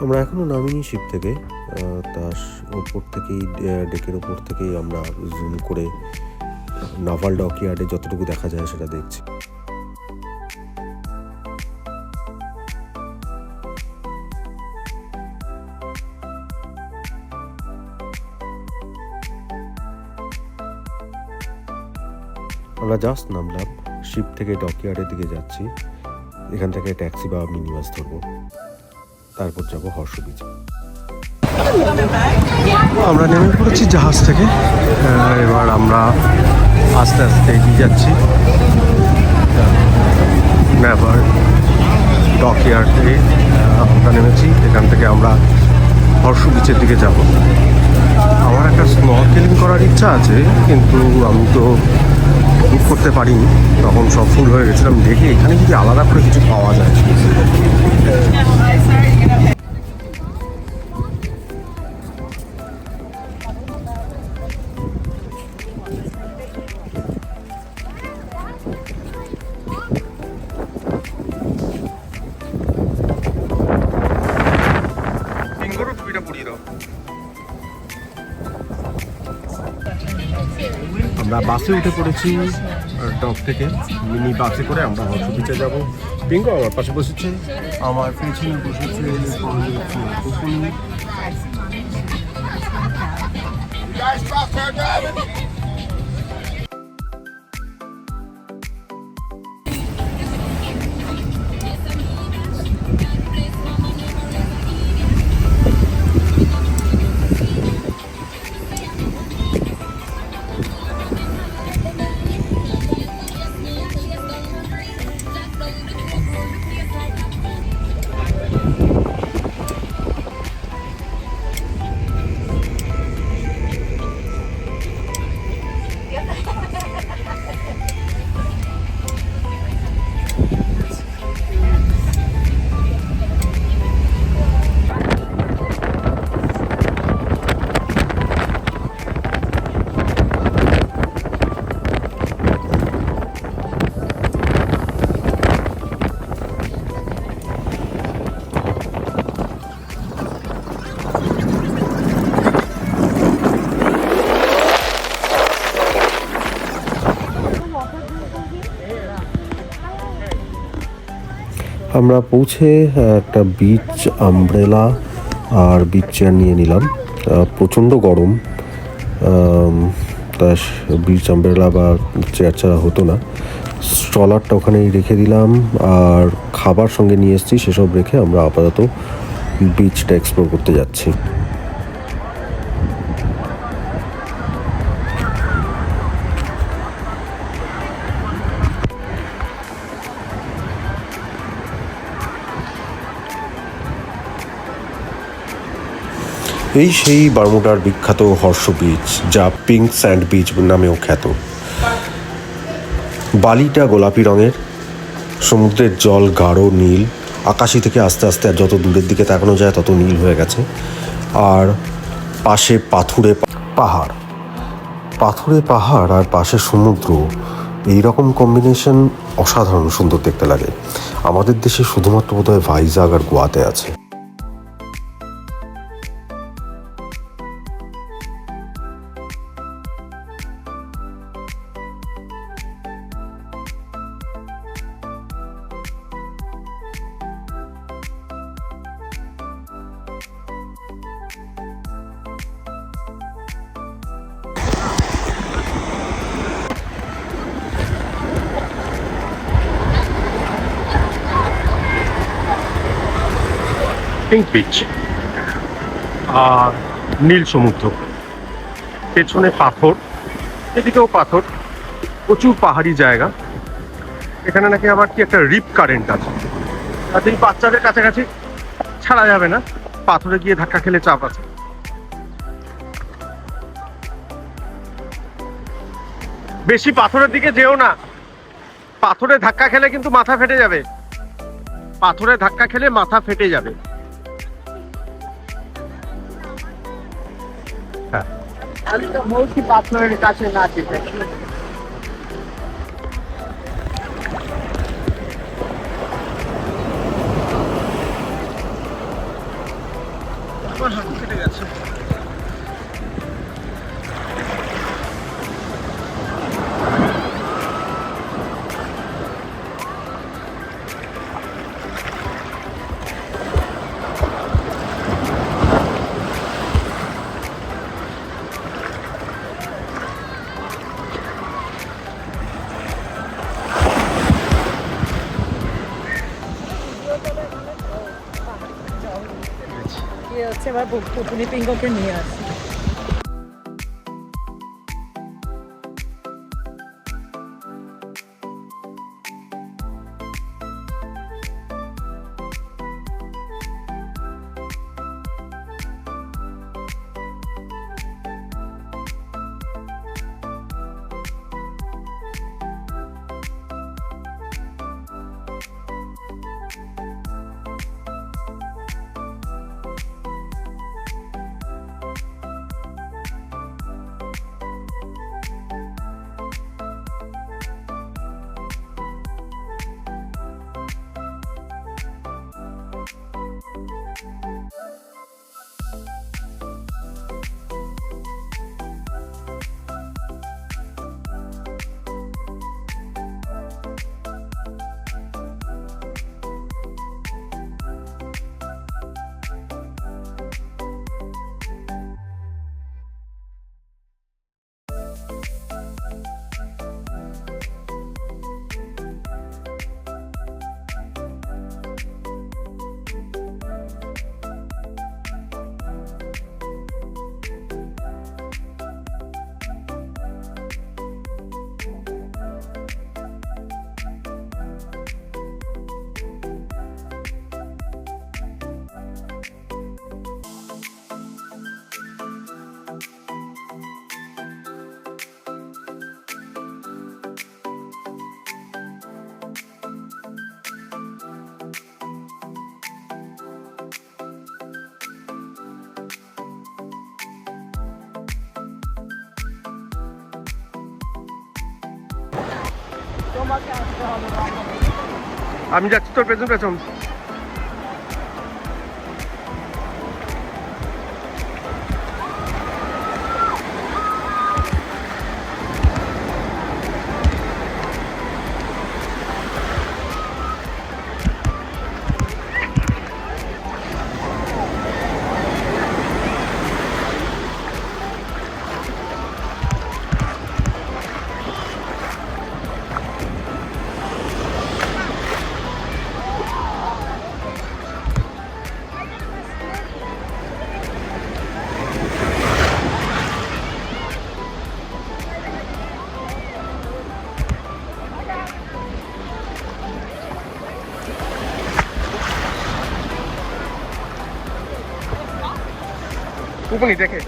আমরা এখনও নামিনি শিপ থেকে, তার ওপর থেকেই ডেকের ওপর থেকেই আমরা জুম করে নাভাল ডকইয়ার্ডে যতটুকু দেখা যায় সেটা দেখছি। আমরা জাস্ট নামলাম, শিপ থেকে ডকইয়ার্ডের দিকে যাচ্ছি। এখান থেকে ট্যাক্সি বা মিনি বাস ধরবো, তারপর যাবো হর্ষ বিচ। আমরা নেমে পড়েছি জাহাজ থেকে, এবার আমরা আস্তে আস্তে এগিয়ে যাচ্ছি নেভাল ডকইয়ার্ডে। আমরা নেমেছি, এখান থেকে আমরা হর্ষ বিচের দিকে যাব। আমার একটা স্নরকেলিং করার ইচ্ছা আছে, কিন্তু আমি তো বুক করতে পারিনি, তখন সব ফুল হয়ে গেছিলাম। দেখি এখানে যদি আলাদা করে কিছু পাওয়া যায়। আমরা বাসে উঠে পড়েছি, ডক থেকে মিনি বাসে করে আমরা হর্ষ বিচে যাবো। পিঙ্গো আমার পাশে বসেছে, আমার পেছনে বসেছে কুকুনি। আমরা পৌঁছে একটা বিচ আমব্রেলা আর বিচ চেয়ার নিয়ে নিলাম। প্রচণ্ড গরম, তা বিচ আমব্রেলা বা চেয়ার ছাড়া হতো না। স্ট্রলারটা ওখানেই রেখে দিলাম, আর খাবার সঙ্গে নিয়ে এসেছি, সেসব রেখে আমরা আপাতত বিচটা এক্সপ্লোর করতে যাচ্ছি। এই সেই বারমুডার বিখ্যাত হর্ষ বিচ, যা পিঙ্ক স্যান্ড বিচ নামেও খ্যাত। বালিটা গোলাপি রঙের, সমুদ্রের জল গাঢ় নীল, আকাশি থেকে আস্তে আস্তে আর যত দূরের দিকে তাকানো যায় তত নীল হয়ে গেছে। আর পাশে পাথুরে পাহাড়, পাথুরে পাহাড় আর পাশে সমুদ্র, এইরকম কম্বিনেশন অসাধারণ সুন্দর দেখতে লাগে। আমাদের দেশে শুধুমাত্র বোধহয় ভাইজাগ আর গোয়াতে আছে। পিঙ্ক বিচ আর নীল সমুদ্র, পেছনে পাথর, এদিকেও পাথর, প্রচুর পাহাড়ি জায়গা। এখানে নাকি আবার কি একটা রিপ কারেন্ট আছে, তাতে এই বাচ্চাদের কাছাকাছি ছাড়া যাবে না, পাথরে গিয়ে ধাক্কা খেলে চাপ আছে। বেশি পাথরের দিকে যেও না, পাথরে ধাক্কা খেলে কিন্তু মাথা ফেটে যাবে, পাথরে ধাক্কা খেলে মাথা ফেটে যাবে। আমি তো বলছি পাথরের কাছে না যেতে। আমার হাঁটু কেটে গেছে। হচ্ছে এবার পুতুলি পিঙ্গকে নিয়ে আসি। আমি যাচ্ছি তোর পেছন পেছন। উপনি দেখে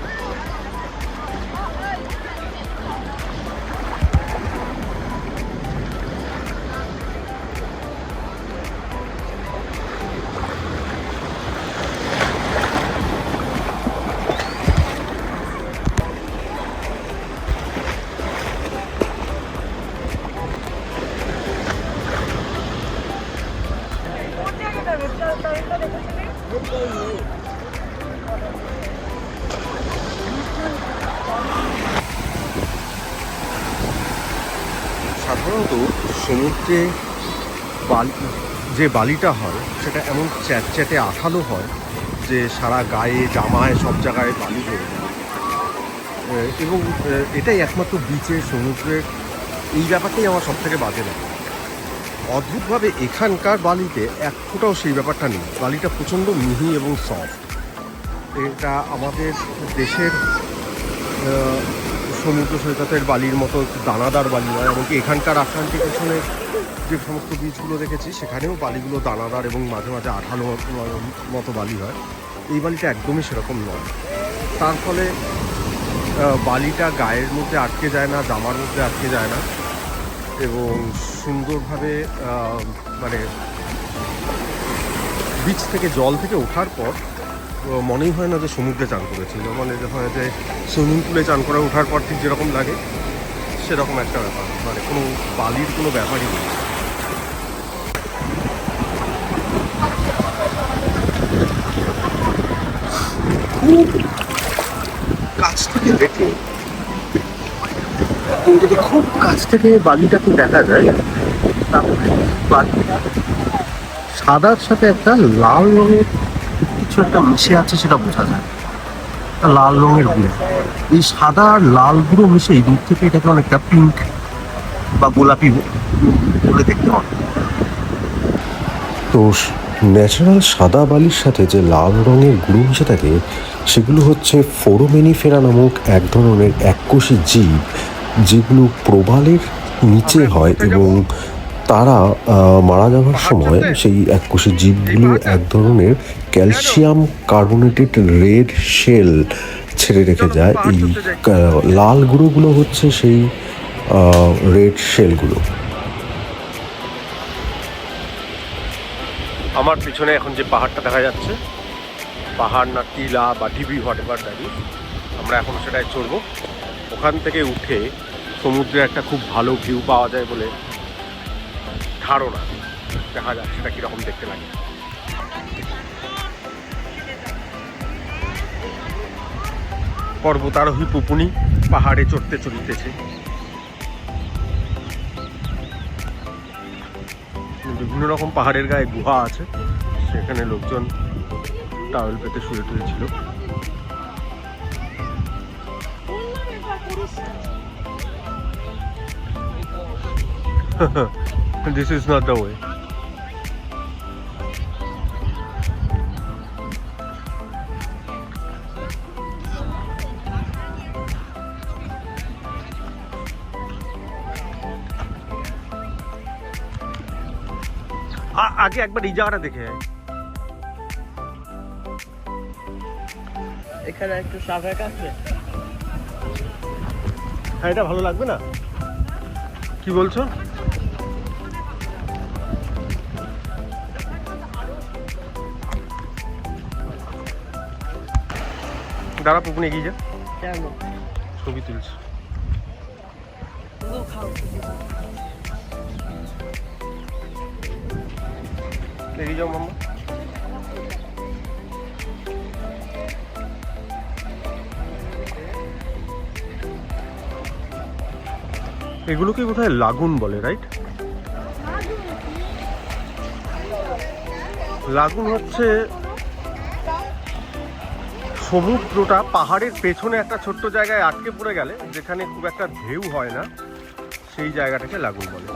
সাধারণত সমুদ্রে যে বালিটা হয় সেটা এমন চ্যাটচ্যাটে আঠালো হয় যে সারা গায়ে জামায় সব জায়গায় বালি হয়ে যায়। এবং এটাই একমাত্র বিচে সমুদ্রের এই ব্যাপারটাই আমার সব থেকে বাজে লাগে। অদ্ভুতভাবে এখানকার বালিতে এক ফোঁটাও সেই ব্যাপারটা নেই। বালিটা প্রচণ্ড মিহি এবং সফট। এটা আমাদের দেশের সমুদ্র সৈকতের বালির মতো দানাদার বালি নয়। এমনকি এখানকার আটলান্টিক ওশনের যে সমস্ত বীচগুলো দেখেছি সেখানেও বালিগুলো দানাদার এবং মাঝে মাঝে আঠালো মতো বালি হয়। এই বালিটা একদমই সেরকম নয়। তার ফলে বালিটা গায়ের মধ্যে আটকে যায় না, জামার মধ্যে আটকে যায় না এবং সুন্দরভাবে মানে বিচ থেকে জল থেকে ওঠার পর মনেই হয় না যে সমুদ্রে চান করেছিল। মানে হয় যে সুইমিং পুলে চান করে ওঠার পর ঠিক যেরকম লাগে সেরকম একটা ব্যাপার। মানে কোনো বালির কোনো ব্যাপারই নেই। খুব কাছ থেকে দেখে, যদি খুব কাছ থেকে বালিটাকে দেখা যায়, তারপরে বালিটা সাদার সাথে একটা লাল রঙের কিছু একটা মিশে আছে সেটা বোঝা যায়। লাল রঙের গুঁড়ো, এই সাদা আর লাল গুঁড়ো মিশে দূর থেকে এটাকে অনেকটা পিঙ্ক বা গোলাপি বলে দেখতে হয়। তো ন্যাচারাল সাদা বালির সাথে যে লাল রঙের গুঁড়ো মিশে থাকে, সেগুলো হচ্ছে ফোরামেনিফেরা নামক এক ধরনের এককোষী জীব, যেগুলো প্রবালের নিচে হয় এবং তারা মারা যাওয়ার সময় সেই এককোষী জীবগুলো এক ধরনের ক্যালসিয়াম কার্বোনেটেড রেড শেল ছেড়ে রেখে যায়। এই লাল গুঁড়োগুলো হচ্ছে সেই রেড শেলগুলো। আমার পিছনে এখন যে পাহাড়টা দেখা যাচ্ছে, পাহাড় না টিলা বা ঢিবি, হোয়াট এভার দ্যাট ইজ, আমরা এখন সেটাই চড়বো। ওখান থেকে উঠে সমুদ্রে একটা খুব ভালো ভিউ পাওয়া যায় বলে ধারণা। দেখা যাক সেটা কীরকম দেখতে লাগে। পর্বতারোহী পুপুনি পাহাড়ে চড়তে চড়িতেছে। বিভিন্ন রকম পাহাড়ের গায়ে গুহা আছে, সেখানে লোকজন টাওয়েল পেতে শুয়ে তুলেছিল। This is not the way. আগে একবার এই জায়গাটা দেখে যায়। এখানে একটু সাফাই কাটবে। হ্যাঁ, এটা ভালো লাগবে না? কি বলছো? দাঁড়া, পুকুন এগিয়ে যা, কেন? ছবি তুলছি। এগিয়ে যাও মাম্মা। এগুলোকে কোথায় লাগুন বলে, রাইট? লাগুন হচ্ছে সমুদ্রটা পাহাড়ের পেছনে একটা ছোট্ট জায়গায় আটকে পড়ে গেলে, যেখানে খুব একটা ঢেউ হয় না, সেই জায়গাটাকে লাগুন বলে।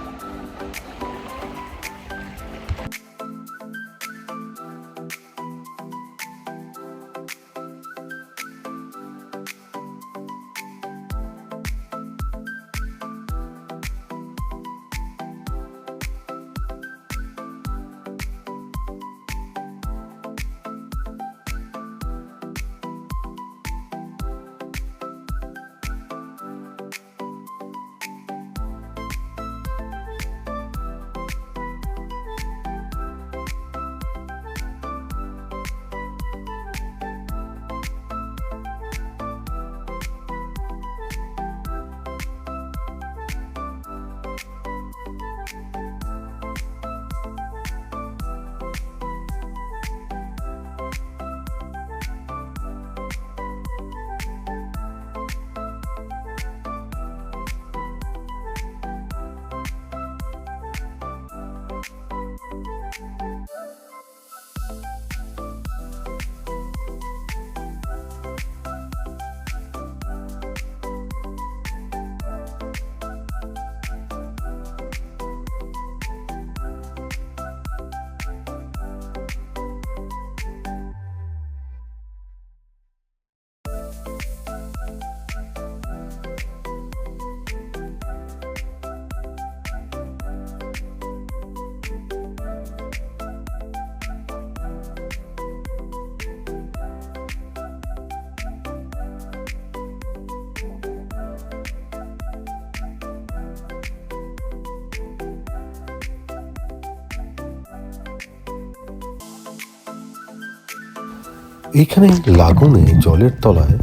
এইখানে লাগুনে জলের তলায়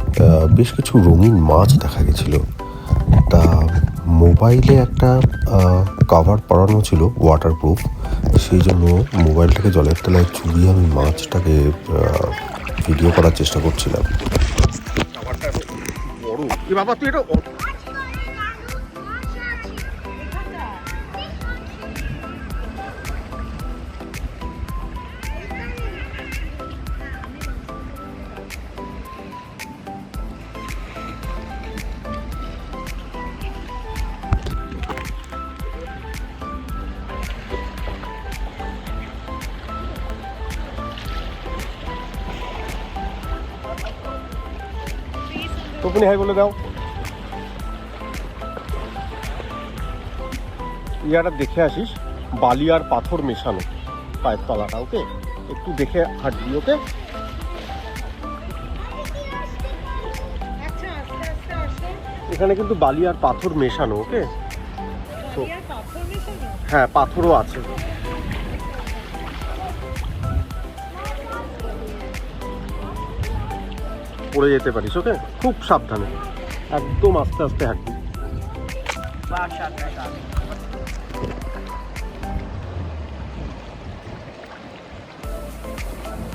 বেশ কিছু রঙিন মাছ দেখা গেছিল। তা মোবাইলে একটা কভার পরানো ছিল ওয়াটারপ্রুফ, সেই জন্য মোবাইলটাকে জলের তলায় চুবিয়ে আমি মাছটাকে ভিডিও করার চেষ্টা করছিলাম। বড় এ বাবা, তুই এটা তখনই হাই বলে দাও। ইয়াটা দেখে আসিস, বালি আর পাথর মেশানো পায়ের তলাটা, ওকে? একটু দেখে হাঁটবি, ওকে? এখানে কিন্তু বালি আর পাথর মেশানো, ওকে? হ্যাঁ, পাথরও আছে। পড়ে যেতে পারিস, ওকে? খুব সাবধানে, একদম আস্তে আস্তে হাঁটবি।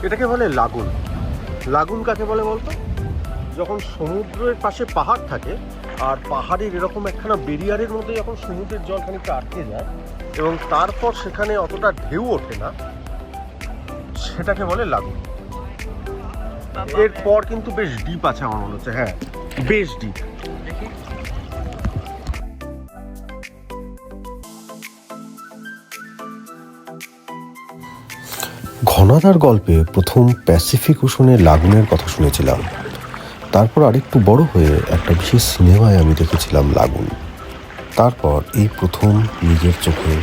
এটাকে বলে লাগুন। লাগুন কাকে বলে বলতো? যখন সমুদ্রের পাশে পাহাড় থাকে আর পাহাড়ের এরকম একখানা বেরিয়ারের মধ্যে যখন সমুদ্রের জল খানিকটা আটকে যায় এবং তারপর সেখানে অতটা ঢেউ ওঠে না, সেটাকে বলে লাগুন। এরপর কিন্তু বেশ ডিপ আছে আমার মনে হচ্ছে। হ্যাঁ, বেশ ডিপ। ঘনাদার গল্পে প্রথম প্যাসিফিক ওশনে লাগুনের কথা শুনেছিলাম, তারপর আরেকটু বড় হয়ে একটা বিশেষ সিনেমায় আমি দেখেছিলাম লাগুন। তারপর এই প্রথম নিজের চোখে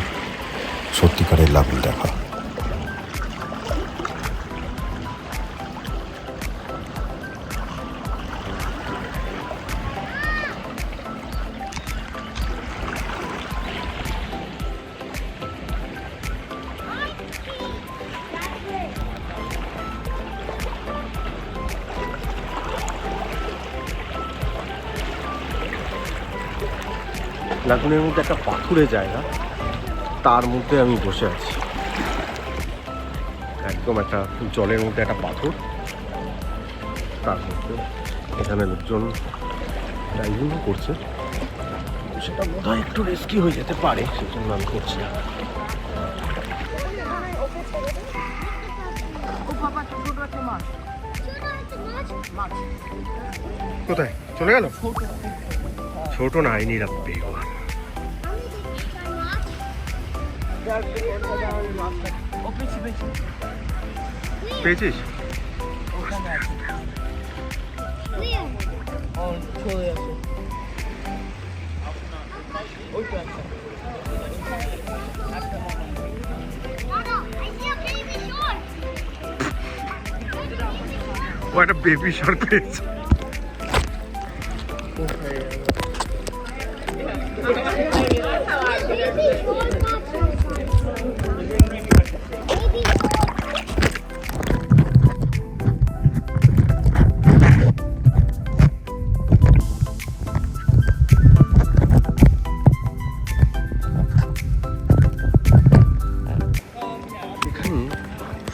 সত্যিকারের লাগুন দেখা। লাগুনের মধ্যে একটা পাথুরে জায়গা, তার মধ্যে আমি বসে আছি। একদম একটা জলের মধ্যে একটা পাথর, তার মধ্যে এখানে লোকজন ডাইভিং করছে। সেটা বোধহয় একটু রিস্কি হয়ে যেতে পারে, সেজন্য আমি করছি না। কোথায় চলে গেল? ছোট না, আইনি রাখবে। পেয়েছিস? ও একটা বেবি শার্ক পেয়েছে।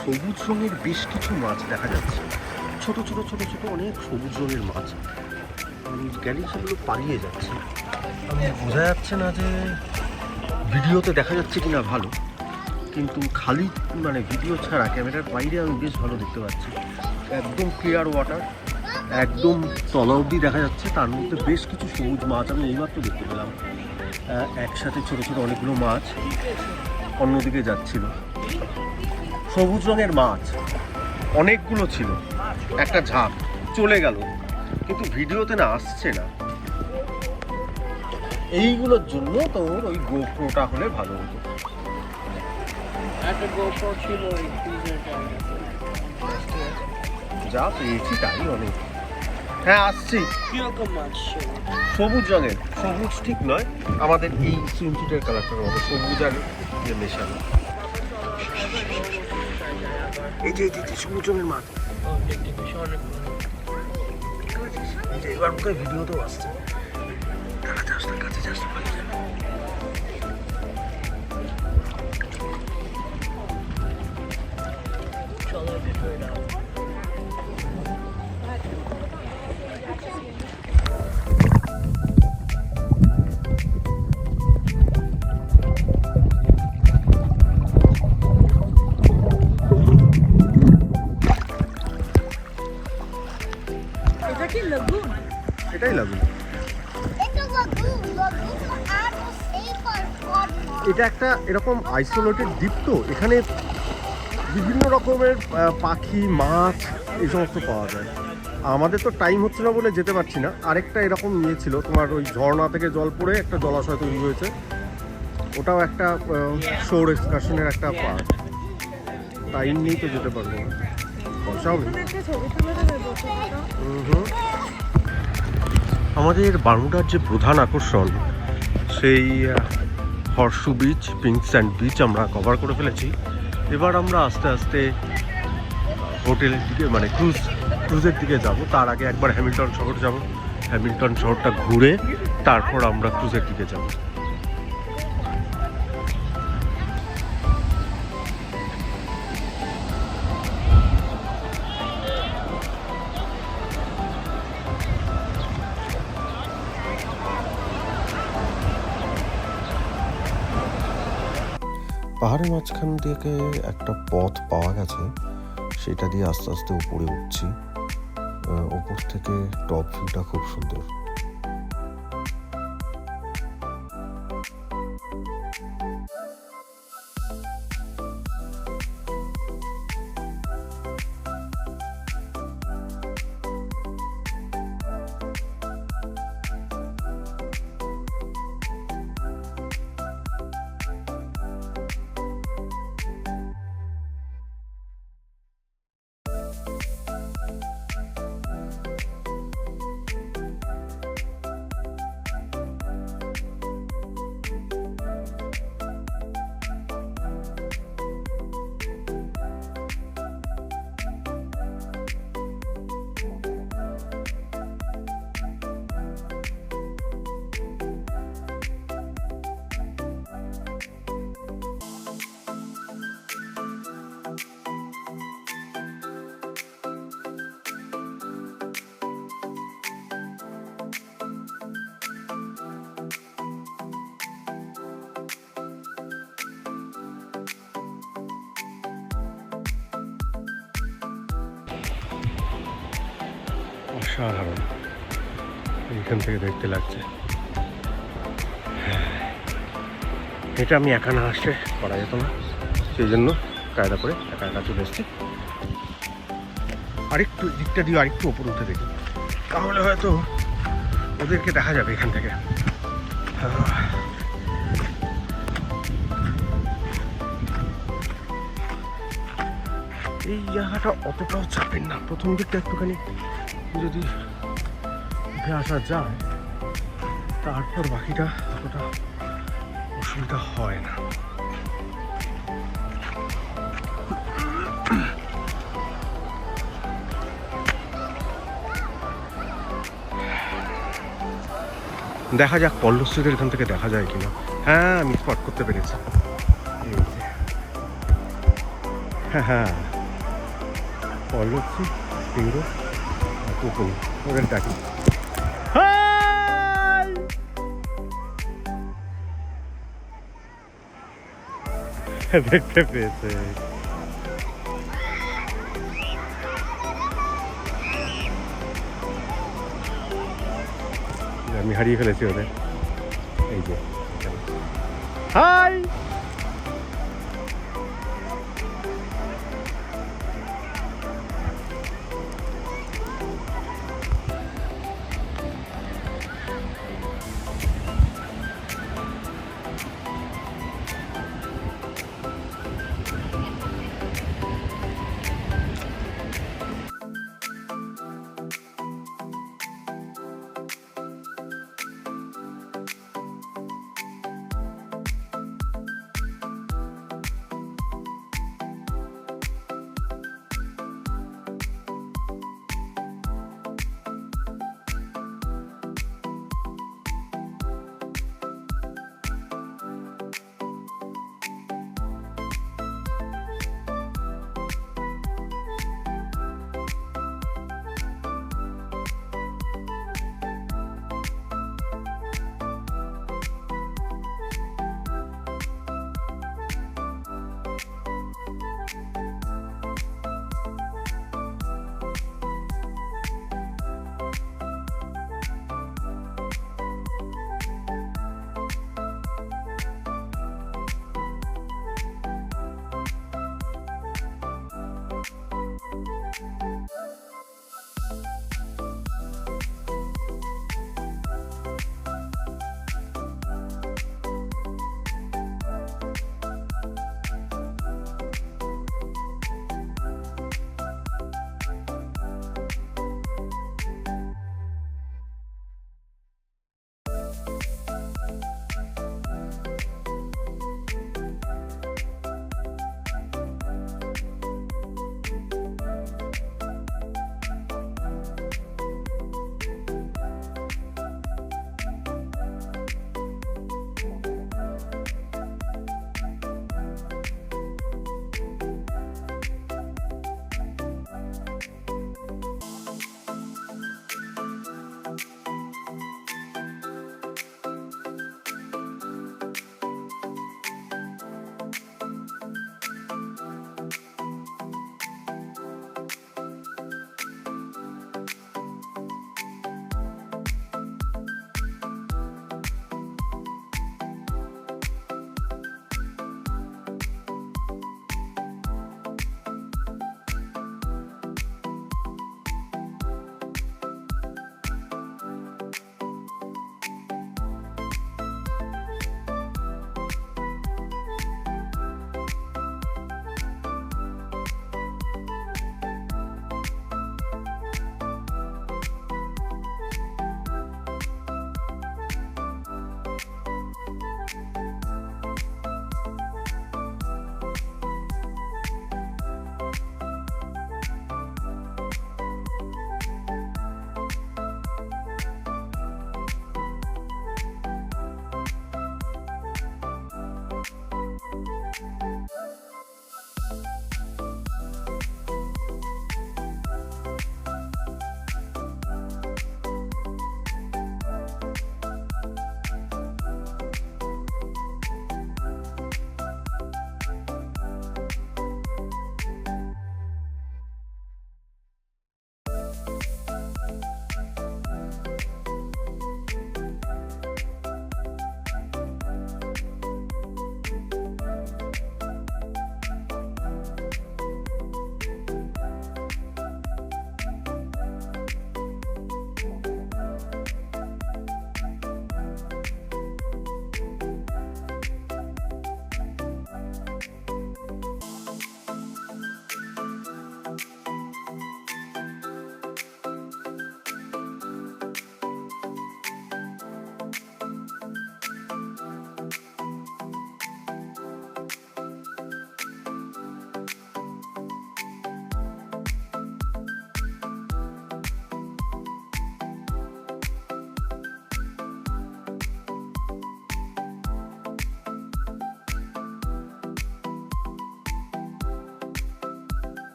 সবুজ রঙের বেশ কিছু মাছ দেখা যাচ্ছে, ছোট ছোট ছোট ছোট অনেক সবুজ রঙের মাছ। গেলে সেগুলো পালিয়ে যাচ্ছে। আমি বোঝা যাচ্ছে না যে ভিডিওতে দেখা যাচ্ছে কিনা ভালো, কিন্তু খালি মানে ভিডিও ছাড়া ক্যামেরার বাইরে আমি বেশ ভালো দেখতে পাচ্ছি। একদম ক্লিয়ার ওয়াটার, একদম তলা অবধি দেখা যাচ্ছে। তার মধ্যে বেশ কিছু সবুজ মাছ আমি এইমাত্র দেখতে পেলাম। একসাথে ছোট ছোট অনেকগুলো মাছ অন্যদিকে যাচ্ছিল। সবুজ রঙের মাছ অনেকগুলো ছিল, একটা ঝাঁক চলে গেল, কিন্তু ভিডিওতে না আসছে না। এইগুলোর জন্য তোর ওই গোপ্রোটা হলে ভালো হতো। যা পেয়েছি তাই অনেক। হ্যাঁ, আসছি। সবুজ রঙের, সবুজ ঠিক নয়, আমাদের এই সুইমস্যুটের কালারটার মতো সবুজ আর ইয়ে মেশানো। এই যে সবুজ রঙের মাছ, এবার বোধহয় ভিডিওতেও আসছে। কাছে যাস না, এটা একটা এরকম আইসোলেটেড দ্বীপ, তো এখানে বিভিন্ন রকমের পাখি, মাছ এই সমস্ত পাওয়া যায়। আমাদের তো টাইম হচ্ছে না বলে যেতে পারছি না। আরেকটা এরকম নিয়েছিল, তোমার ওই ঝর্ণা থেকে জল পড়ে একটা জলাশয় তৈরি হয়েছে, ওটাও একটা শোর এক্সকারশনের একটা পার্ট। টাইম নেই তো যেতে পারবো না, পয়সাও নেই। আমাদের বারমুডার যে প্রধান আকর্ষণ সেই হর্সু বিচ, পিঙ্ক স্যান্ড বিচ আমরা কভার করে ফেলেছি। এবার আমরা আস্তে আস্তে হোটেলের দিকে, মানে ক্রুজের দিকে যাব। তার আগে একবার হ্যামিল্টন শহর যাব, হ্যামিল্টন শহরটা ঘুরে তারপর আমরা ক্রুজের দিকে যাব। পাহাড়ের মাঝখান থেকে একটা পথ পাওয়া গেছে, সেটা দিয়ে আস্তে আস্তে উপরে উঠছি। ওপর থেকে টপ ভিউটা খুব সুন্দর। অসাধারণ এইখান থেকে দেখতে লাগছে। এটা আমি একা না আসলে করা যেত না, সেই জন্য কায়দা করে একা একা চলে এসেছি। আরেকটু দিকটা দিয়ে আরেকটু ওপর উঠে দেখি, তাহলে হয়তো ওদেরকে দেখা যাবে এখান থেকে। এই জায়গাটা অতটাও চাপের না, প্রথম দিকটা একটুখানি যদি উঠে আসা যায় তারপর বাকিটা অতটা অসুবিধা হয় না। দেখা যাক পল্লশ্রীদের এখান থেকে দেখা যায় কিনা। হ্যাঁ, আমি স্পট করতে পেরেছি। হ্যাঁ হ্যাঁ, পল্লশ্রী, সিংড়ো আর পুকুনি, ওদের ডাকি। দেখতে পেয়েছে। আমি হারিয়ে ফেলেছি ওদের। এই যে হাই,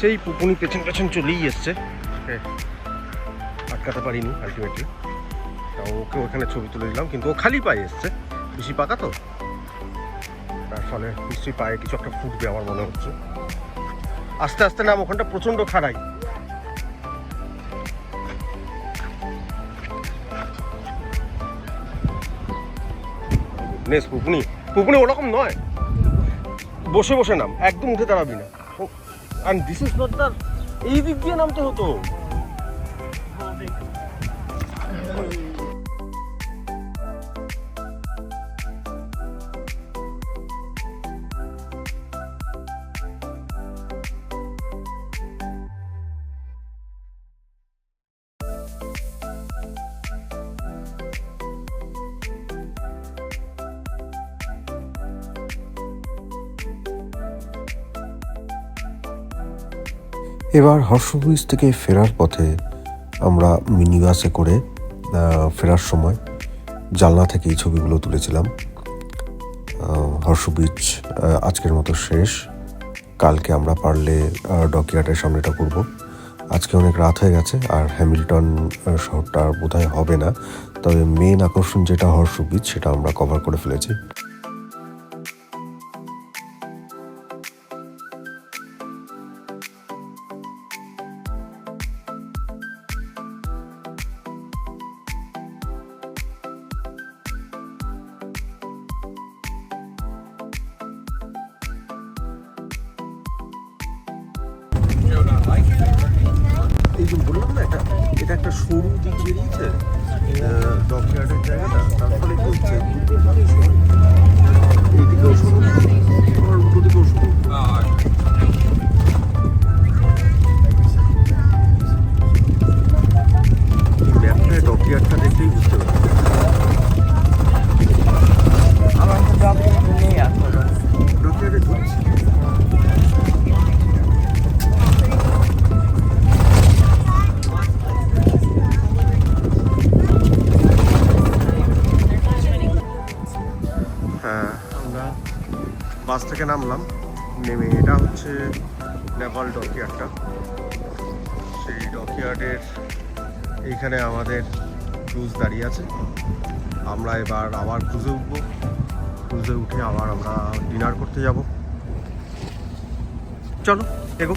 সেই পুপুনি পেছন পেছন চলেই এসছে, ওকে আটকাতে পারিনি আলটিমেটলি। ওকে ওখানে ছবি তুলে দিলাম, কিন্তু ও খালি পায়ে এসছে, বেশি পাকা তো, তার ফলে নিশ্চয়ই পায়ে কিছু একটা ফুটবে আমার মনে হচ্ছে। আস্তে আস্তে নাম, ওখানটা প্রচণ্ড খাড়াই। নেস পুপুনি, পুপুনি ওরকম নয়, বসে বসে নাম, একদম উঠে দাঁড়াবি না। And this is not the, এই দিক দিয়ে নামতে হতো। এবার হর্ষ ব্রিজ থেকে ফেরার পথে আমরা মিনি বাসে করে ফেরার সময় জানলা থেকে এই ছবিগুলো তুলেছিলাম। হর্ষ ব্রিজ আজকের মতো শেষ, কালকে আমরা পারলে ডকইয়ার্ডের সামনেটা করব। আজকে অনেক রাত হয়ে গেছে, আর হ্যামিল্টন শহরটা বোধহয় হবে না, তবে মেন আকর্ষণ যেটা হর্ষ ব্রিজ সেটা আমরা কভার করে ফেলেছি। এই যে বললাম না, এটা একটা সরু দিক বেরিয়েছে ডকইয়ার্ডের জায়গাটা, তার ফলে কি হচ্ছে এইদিকেও সরু, আবার উল্টো দিকেও সরু। ম্যাপটায় ডকইয়ার্ডটা দেখলেই বুঝতে পারবে। আমার তো ডকুমেন্ট নেই এখনো। ডকইয়ার্ডে ঢুকছি। হ্যাঁ, আমরা বাস থেকে নামলাম, নেমে এটা হচ্ছে নেভাল ডকইয়ার্ডটা। সেই ডকইয়ার্ডের এইখানে আমাদের ক্রুজ দাঁড়িয়ে আছে। আমরা এবার আবার ক্রুজে উঠবো, ক্রুজে উঠে আবার আমরা ডিনার করতে যাব। চলো এগো।